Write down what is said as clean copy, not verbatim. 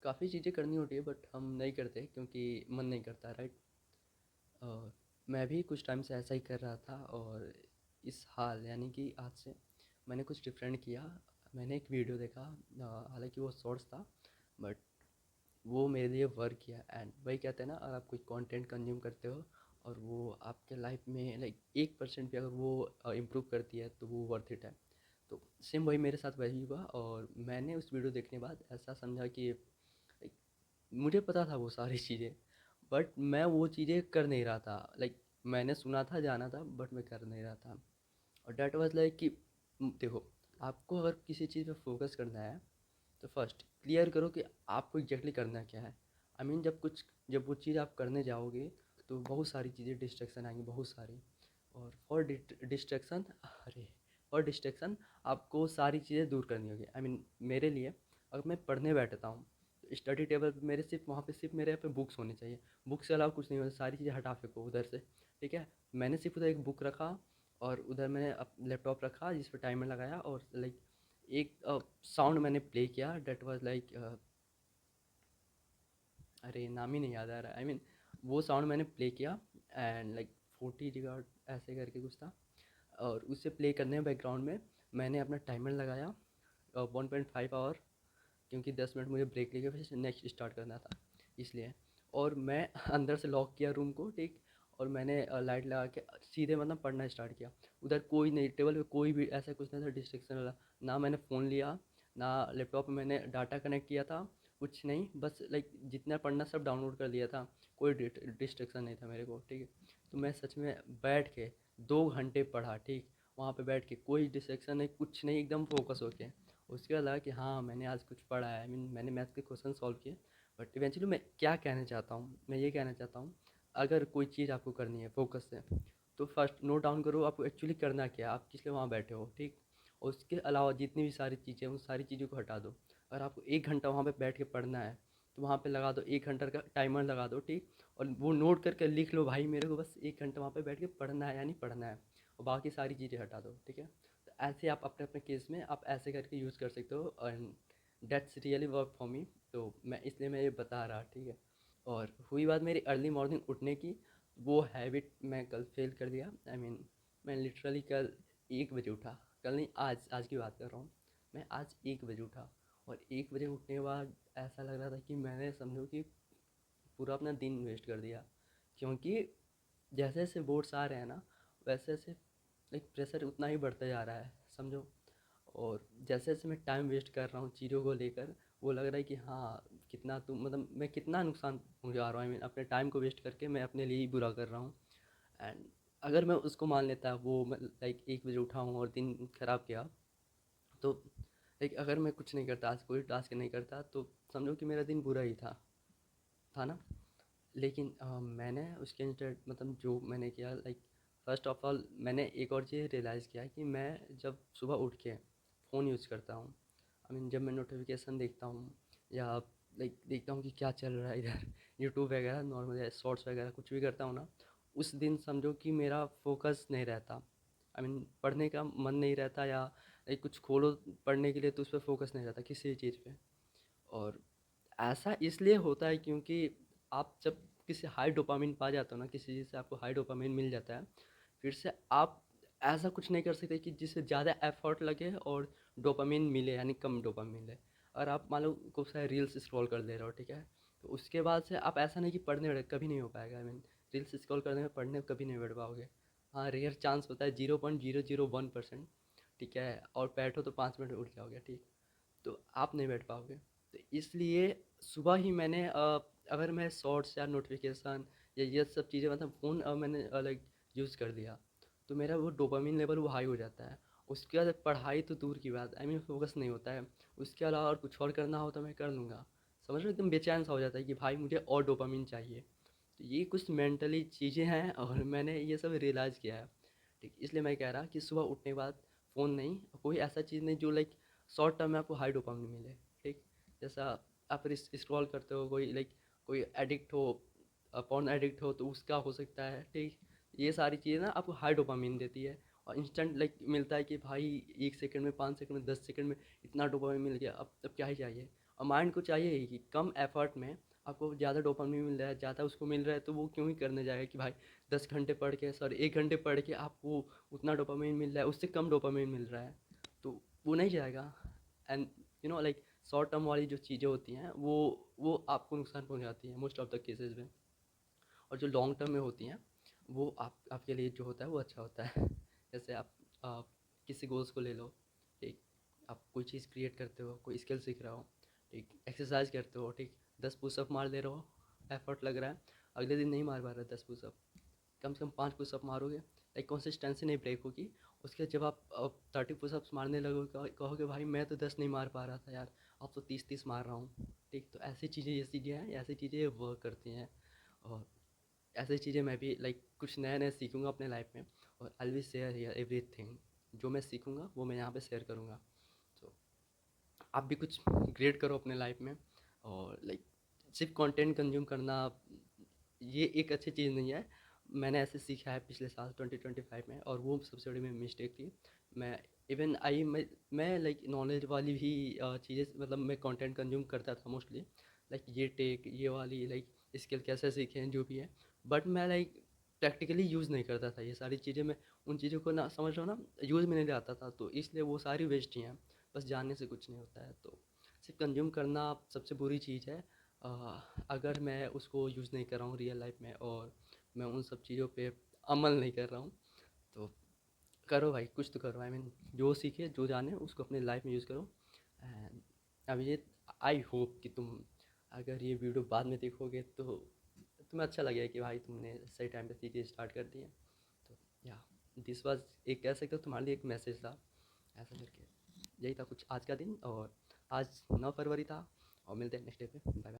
काफ़ी चीज़ें करनी होती है बट हम नहीं करते क्योंकि मन नहीं करता, राइट। और मैं भी कुछ टाइम से ऐसा ही कर रहा था और इस हाल यानी कि आज से मैंने कुछ डिफरेंट किया। मैंने एक वीडियो देखा, हालांकि वो शॉर्ट्स था बट वो मेरे लिए वर्क किया। एंड वही कहते हैं ना, अगर आप कोई कंटेंट कंज्यूम करते हो और वो आपके लाइफ में लाइक 1% भी अगर वो इम्प्रूव करती है तो वो वर्थ इट है। तो सेम वही मेरे साथ वही हुआ और मैंने उस वीडियो देखने के बाद ऐसा समझा कि लाइक मुझे पता था वो सारी चीज़ें बट मैं वो चीज़ें कर नहीं रहा था। लाइक मैंने सुना था, जाना था बट मैं कर नहीं रहा था। और डैट वाज लाइक कि देखो, आपको अगर किसी चीज़ पे फोकस करना है तो फर्स्ट क्लियर करो कि आपको एग्जैक्टली करना क्या है। आई मीन जब वो चीज़ आप करने जाओगे तो बहुत सारी चीज़ें डिस्ट्रैक्शन आएंगी, बहुत सारी। और फॉर डिस्ट्रैक्शन, अरे, फॉर डिस्ट्रैक्शन आपको सारी चीज़ें दूर करनी होगी। आई मीन मेरे लिए अगर मैं पढ़ने बैठता हूँ तो स्टडी टेबल पे मेरे सिर्फ वहाँ पे सिर्फ मेरे यहाँ पे बुक्स होनी चाहिए। बुक्स के अलावा कुछ नहीं होता, सारी चीज़ें हटा फेंको उधर से। ठीक है, मैंने सिर्फ उधर एक बुक रखा और उधर मैंने लैपटॉप रखा जिस पर टाइमर लगाया और लाइक एक साउंड मैंने प्ले किया डेट वाज लाइक, अरे नाम ही नहीं याद आ रहा। आई मीन वो साउंड मैंने प्ले किया एंड लाइक 40 रिकॉर्ड ऐसे करके कुछ था। और उसे प्ले करने में बैकग्राउंड में मैंने अपना टाइमर लगाया 1.5 आवर, क्योंकि 10 मिनट मुझे ब्रेक लेके फिर नेक्स्ट स्टार्ट करना था इसलिए। और मैं अंदर से लॉक किया रूम को, ठीक। और मैंने लाइट लगा के सीधे मतलब पढ़ना स्टार्ट किया। उधर कोई नहीं, टेबल पे कोई भी ऐसा कुछ नहीं था डिस्ट्रैक्शन वाला। ना मैंने फ़ोन लिया, ना लैपटॉप में मैंने डाटा कनेक्ट किया था, कुछ नहीं। बस लाइक जितना पढ़ना सब डाउनलोड कर लिया था। कोई डिस्ट्रैक्शन नहीं था मेरे को, ठीक है। तो मैं सच में बैठ के 2 घंटे पढ़ा, ठीक। वहाँ पे बैठ के कोई डिस्ट्रैक्शन नहीं, कुछ नहीं, एकदम फोकस होके। उसके बाद लगा कि हाँ मैंने आज कुछ पढ़ा है। आई मीन मैंने मैथ्स के क्वेश्चन सॉल्व किए। बट इवेंचुअली मैं क्या कहना चाहता हूँ, मैं ये कहना चाहता हूँ, अगर कोई चीज़ आपको करनी है फोकस से तो फर्स्ट नोट डाउन करो आपको एक्चुअली करना क्या है, आप किस लिए वहाँ बैठे हो, ठीक। और उसके अलावा जितनी भी सारी चीज़ें हैं उन सारी चीज़ों को हटा दो। अगर आपको 1 घंटा वहाँ पे बैठ के पढ़ना है तो वहाँ पे लगा दो 1 घंटा का टाइमर लगा दो, ठीक। और वो नोट करके लिख लो, भाई मेरे को बस 1 घंटा वहाँ पे बैठ के पढ़ना है, यानी पढ़ना है। और बाकी सारी चीज़ें हटा दो, ठीक है। तो ऐसे आप अपने अपने केस में आप ऐसे करके यूज़ कर सकते हो and that's really work for me. तो मैं इसलिए मैं ये बता रहा, ठीक है। और हुई बात मेरी अर्ली मॉर्निंग उठने की, वो हैबिट मैं कल फेल कर दिया। आई मीन मैं लिटरली कल 1 बजे उठा। कल नहीं, आज की बात कर रहा हूँ। मैं आज 1 बजे उठा और 1 बजे उठने के बाद ऐसा लग रहा था कि मैंने समझो कि पूरा अपना दिन वेस्ट कर दिया। क्योंकि जैसे जैसे बोर्ड्स आ रहे हैं ना, वैसे वैसे एक प्रेशर उतना ही बढ़ता जा रहा है, समझो। और जैसे जैसे मैं टाइम वेस्ट कर रहा हूँ चीज़ों को लेकर, वो लग रहा है कि हाँ कितना तुम मतलब मैं कितना नुकसान पहुँचा रहा हूँ। I mean, अपने टाइम को वेस्ट करके मैं अपने लिए ही बुरा कर रहा हूँ। एंड अगर मैं उसको मान लेता, वो मैं लाइक 1 बजे उठा हूँ और दिन ख़राब किया, तो लाइक अगर मैं कुछ नहीं करता, आज कोई टास्क नहीं करता, तो समझो कि मेरा दिन बुरा ही था ना। लेकिन मैंने उसके इंस्टेड मतलब जो मैंने किया, लाइक फ़र्स्ट ऑफ ऑल मैंने एक और चीज़ रियलाइज़ किया कि मैं जब सुबह उठ के फ़ोन यूज़ करता हूँ, आई मीन जब मैं नोटिफिकेशन देखता हूँ या लाइक देखता हूँ कि क्या चल रहा है इधर यूट्यूब वगैरह नॉर्मल या शॉर्ट्स वगैरह कुछ भी करता हूँ ना, उस दिन समझो कि मेरा फोकस नहीं रहता। आई मीन पढ़ने का मन नहीं रहता, या लाइक कुछ खोलो पढ़ने के लिए तो उस पर फोकस नहीं रहता किसी चीज़ पे। और ऐसा इसलिए होता है क्योंकि आप जब किसी हाई डोपामिन पा जाते हो ना, किसी चीज़ से आपको हाई डोपामिन मिल जाता है, फिर से आप ऐसा कुछ नहीं कर सकते कि जिससे ज़्यादा एफर्ट लगे और डोपामिन मिले, यानी कम डोपामिन मिले। और आप मान लो खूब सारे रील्स स्क्रॉल कर दे रहे हो, ठीक है। तो उसके बाद से आप ऐसा नहीं कि पढ़ने बैठे, कभी नहीं हो पाएगा। आई मीन रील्स स्क्रॉल करने में पढ़ने में कभी नहीं बैठ पाओगे। हाँ, रेयर चांस होता है 0.001%, ठीक है। और बैठो तो 5 मिनट में उठ जाओगे, ठीक। तो आप नहीं बैठ पाओगे। तो इसलिए सुबह ही मैंने अगर मैं शॉर्ट्स या नोटिफिकेशन या ये सब चीज़ें मतलब फ़ोन मैंने लाइक यूज़ कर दिया तो मेरा वो डोपामिन लेवल वो हाई हो जाता है। उसके बाद पढ़ाई तो दूर की बात, आई मीन फोकस नहीं होता है। उसके अलावा और कुछ और करना हो तो मैं कर लूँगा। समझ रहे हो, एकदम बेचैन सा हो जाता है कि भाई मुझे और डोपामिन चाहिए। तो ये कुछ मेंटली चीज़ें हैं और मैंने ये सब रियलाइज़ किया है, ठीक। इसलिए मैं कह रहा कि सुबह उठने के बाद फ़ोन नहीं, कोई ऐसा चीज़ नहीं जो लाइक शॉर्ट टर्म में आपको हाई डोपामिन मिले, ठीक। जैसा आप स्क्रॉल करते हो, कोई लाइक कोई एडिक्ट हो, पॉर्न एडिक्ट हो तो उसका हो सकता है, ठीक। ये सारी चीज़ें ना आपको हाई डोपामिन देती है और इंस्टेंट लाइक मिलता है कि भाई 1 सेकंड में, 5 सेकंड में, 10 सेकंड में इतना डोपामिन मिल गया, अब क्या ही चाहिए। और माइंड को चाहिए ही कि कम एफर्ट में आपको ज़्यादा डोपामिन मिल रहा है, ज़्यादा उसको मिल रहा है, तो वो क्यों ही करने जाएगा कि भाई 10 घंटे पढ़ के, सॉरी 1 घंटे पढ़ के आपको उतना डोपामिन मिल रहा है, उससे कम डोपामिन मिल रहा है, तो वो नहीं जाएगा। एंड लाइक शॉर्ट टर्म वाली जो चीज़ें होती हैं वो आपको नुकसान पहुंचाती हैं मोस्ट ऑफ द केसेस में। और जो लॉन्ग टर्म में होती हैं वो आपके लिए जो होता है वो अच्छा होता है। जैसे आप किसी गोल्स को ले लो, ठीक, आप कोई चीज़ क्रिएट करते हो, कोई स्किल सीख रहे हो, ठीक, एक्सरसाइज करते हो, ठीक, 10 पुशअप मार ले रहे हो, एफर्ट लग रहा है, अगले दिन नहीं मार पा रहे 10 पुशअप, कम से कम 5 पुशअप मारोगे, लाइक कंसिस्टेंसी नहीं ब्रेक होगी। उसके जब आप 30 पुशअप्स मारने लगोगे, कहोगे भाई मैं तो 10 नहीं मार पा रहा था यार, अब तो 30-30 मार रहा हूँ। ठीक, तो ऐसी चीज़ें, ये चीज़ें हैं, ऐसी चीज़ें वर्क करती हैं। और ऐसी चीज़ें मैं भी लाइक कुछ नया नया सीखूंगा अपने लाइफ में, और I will share here everything. जो मैं सीखूंगा वो मैं यहाँ पे शेयर करूँगा। तो आप भी कुछ ग्रेट करो अपने लाइफ में। और लाइक सिर्फ कंटेंट कंज्यूम करना ये एक अच्छी चीज़ नहीं है। मैंने ऐसे सीखा है पिछले साल 2025 में, और वो सबसे बड़ी मेरी मिस्टेक थी। मैं इवन मैं लाइक नॉलेज वाली भी चीज़ें, मतलब मैं कंटेंट कंज्यूम करता था मोस्टली, लाइक ये टेक ये वाली लाइक स्किल कैसे सीखें जो भी है, बट मैं लाइक प्रैक्टिकली यूज़ नहीं करता था ये सारी चीज़ें। मैं उन चीज़ों को ना समझ रहा हूँ ना, यूज़ में नहीं आता था, तो इसलिए वो सारी वेस्ट ही हैं। बस जानने से कुछ नहीं होता है, तो सिर्फ कंज्यूम करना सबसे बुरी चीज़ है। अगर मैं उसको यूज़ नहीं कर रहा हूँ रियल लाइफ में, और मैं उन सब चीज़ों पे अमल नहीं कर रहा हूँ, तो करो भाई, कुछ तो करो। आई मीन जो सीखे जो जाने उसको अपने लाइफ में यूज़ करो। एंड अब ये आई होप कि तुम अगर ये वीडियो बाद में देखोगे तो तुम्हें अच्छा लगेगा कि भाई तुमने सही टाइम पे चीज़ें स्टार्ट कर दी हैं। तो या दिस वाज, एक कह सकते हो तुम्हारे लिए एक मैसेज था, ऐसा करके। यही था कुछ आज का दिन, और आज 9 फरवरी था। और मिलते हैं नेक्स्ट डे पे। Bye bye.